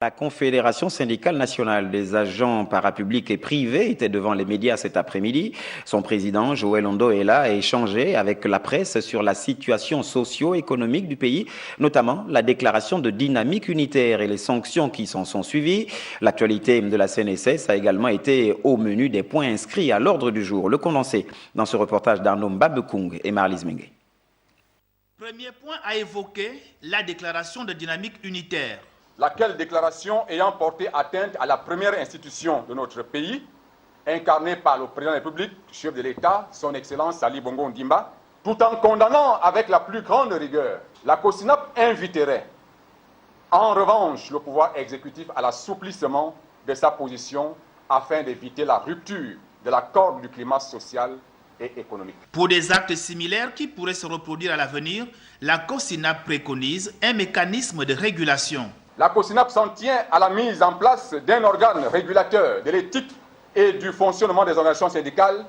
La Confédération syndicale nationale des agents parapublics et privés était devant les médias cet après-midi. Son président, Joël Ondoela, a échangé avec la presse sur la situation socio-économique du pays, notamment la déclaration de dynamique unitaire et les sanctions qui s'en sont suivies. L'actualité de la CNSS a également été au menu des points inscrits à l'ordre du jour. Le condensé dans ce reportage d'Arnaud Mbabekung et Marlise Mengue. Premier point à évoquer, la déclaration de dynamique unitaire. Laquelle déclaration ayant porté atteinte à la première institution de notre pays, incarnée par le président de la République, chef de l'État, son Excellence Ali Bongo Ondimba, tout en condamnant avec la plus grande rigueur, la COSINAP inviterait en revanche le pouvoir exécutif à l'assouplissement de sa position afin d'éviter la rupture de la corde du climat social et économique. Pour des actes similaires qui pourraient se reproduire à l'avenir, la COSINAP préconise un mécanisme de régulation. La COSINAP s'en tient à la mise en place d'un organe régulateur de l'éthique et du fonctionnement des organisations syndicales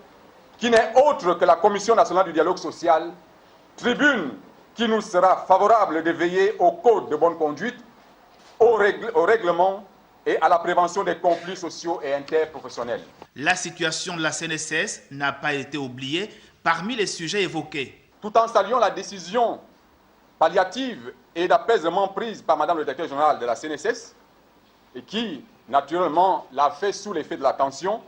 qui n'est autre que la Commission nationale du dialogue social, tribune qui nous sera favorable de veiller au code de bonne conduite, au règlement et à la prévention des conflits sociaux et interprofessionnels. La situation de la CNSS n'a pas été oubliée parmi les sujets évoqués. Tout en saluant la décision palliative et d'apaisement prise par Madame le directeur général de la CNSS et qui, naturellement, l'a fait sous l'effet de la tension,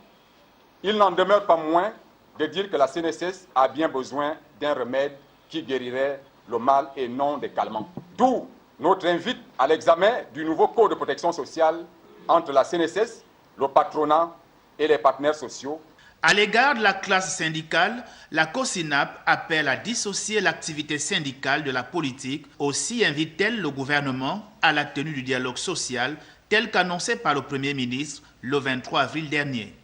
il n'en demeure pas moins de dire que la CNSS a bien besoin d'un remède qui guérirait le mal et non des calmants. D'où notre invite à l'examen du nouveau code de protection sociale entre la CNSS, le patronat et les partenaires sociaux. À l'égard de la classe syndicale, la COSINAP appelle à dissocier l'activité syndicale de la politique. Aussi invite-t-elle le gouvernement à la tenue du dialogue social tel qu'annoncé par le Premier ministre le 23 avril dernier.